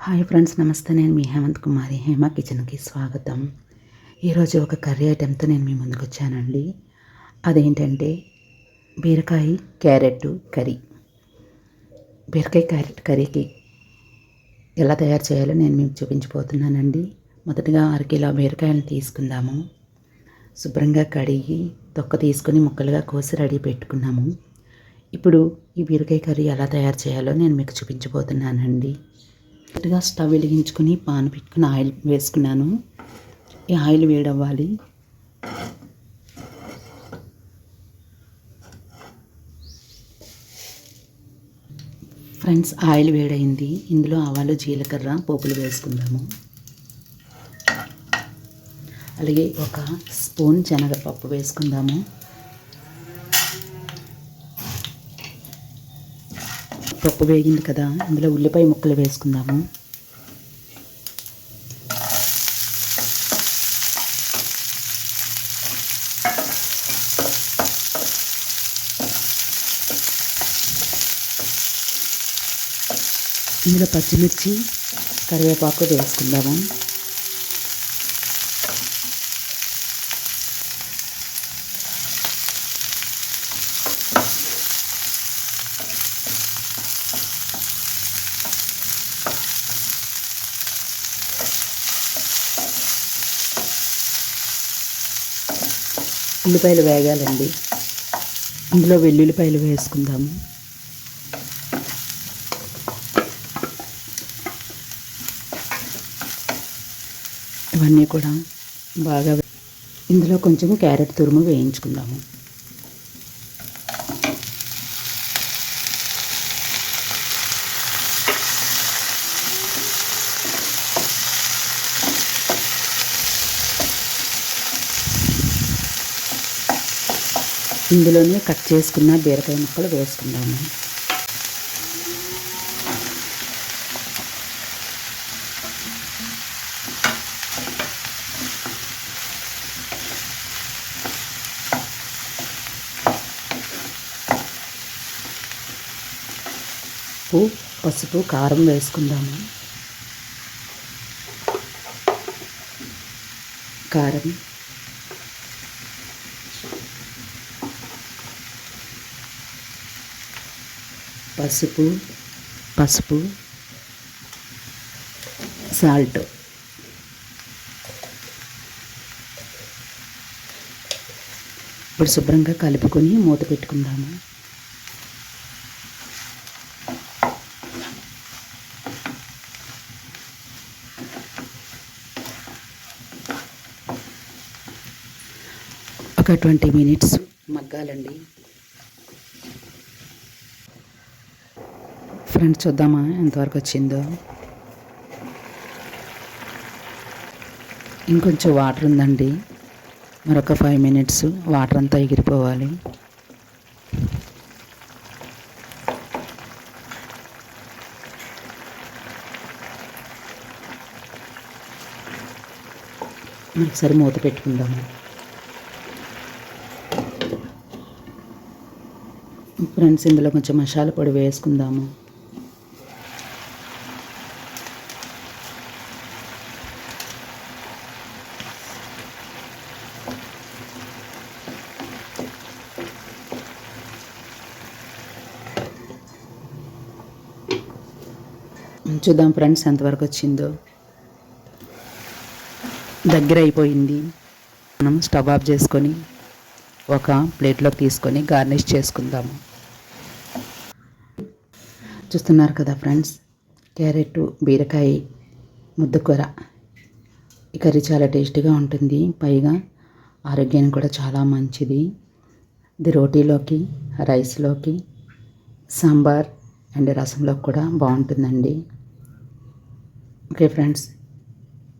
Hi friends, నమస్తే. నేను మీ హేమంత్ కుమారి. హేమ కిచెన్కి స్వాగతం. ఈరోజు ఒక కర్రీ ఐటెంతో నేను మీ ముందుకు వచ్చానండి. అదేంటంటే బీరకాయ క్యారెట్ కర్రీ. బీరకాయ క్యారెట్ కర్రీకి ఎలా తయారు చేయాలో నేను మీకు చూపించబోతున్నానండి. మొదటగా 1 కిలో బీరకాయలను తీసుకుందాము. శుభ్రంగా కడిగి తొక్క తీసుకొని ముక్కలుగా కోసి రెడీ పెట్టుకున్నాము. ఇప్పుడు ఈ బీరకాయ కర్రీ ఎలా తయారు చేయాలో నేను మీకు చూపించబోతున్నానండి. మొదటగా స్టవ్ వెలిగించుకుని పాన్ పెట్టుకుని ఆయిల్ వేసుకున్నాను. ఈ ఆయిల్ వేడవ్వాలి. ఫ్రెండ్స్, ఆయిల్ వేడైంది. ఇందులో ఆవాలు, జీలకర్ర పోపులు వేసుకుందాము. అలాగే 1 స్పూన్ శనగపప్పు వేసుకుందాము. పప్పు వేగింది కదా, ఇందులో ఉల్లిపాయ ముక్కలు వేసుకుందాము. ఇందులో పచ్చిమిర్చి, కరివేపాకు వేసుకుందాము. ఉల్లిపాయలు వేగాలండి. ఇందులో వెల్లుల్లిపాయలు వేసుకుందాము. ఇవన్నీ కూడా బాగా ఇందులో కొంచెం క్యారెట్ తురుము వేయించుకుందాము. ఇందులోనే కట్ చేసుకున్న బీరకాయ ముక్కలు వేసుకుందాము. ఉప్పు, పసుపు, కారం వేసుకుందాము. కారం, పసుపు, సాల్ట్. ఇప్పుడు శుభ్రంగా కలుపుకొని మూత పెట్టుకుందాము. ఒక 20 మినిట్స్ మగ్గాలండి. ఫ్రెండ్స్, చూద్దామా ఎంతవరకు వచ్చిందో. ఇంకొంచెం వాటర్ ఉందండి. మరొక 5 మినిట్స్ వాటర్ అంతా ఎగిరిపోవాలి. ఒకసారి మూత పెట్టుకుందాము. ఫ్రెండ్స్, ఇందులో కొంచెం మసాలా పొడి వేసుకుందాము. చూద్దాం ఫ్రెండ్స్ ఎంతవరకు వచ్చిందో. దగ్గర అయిపోయింది. మనం స్టవ్ ఆఫ్ చేసుకొని ఒక ప్లేట్లోకి తీసుకొని గార్నిష్ చేసుకుందాము. చూస్తున్నారు కదా ఫ్రెండ్స్, క్యారెట్ బీరకాయ ముద్దకూర. ఈ కర్రీ చాలా టేస్టీగా ఉంటుంది. పైగా ఆరోగ్యానికి కూడా చాలా మంచిది. ఇది రోటీలోకి, రైస్లోకి, సాంబార్ అండ్ రసంలోకి కూడా బాగుంటుందండి. ఓకే ఫ్రెండ్స్,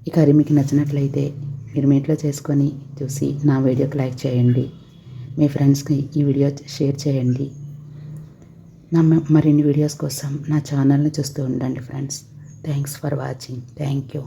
ఈ కర్రీ మీకు నచ్చినట్లయితే మీరు మీ ఇంట్లో చేసుకొని చూసి నా వీడియోకి లైక్ చేయండి. మీ ఫ్రెండ్స్కి ఈ వీడియో షేర్ చేయండి. నా మరిన్ని వీడియోస్ కోసం నా ఛానల్ని చూస్తూ ఉండండి friends. Thanks for watching. Thank you.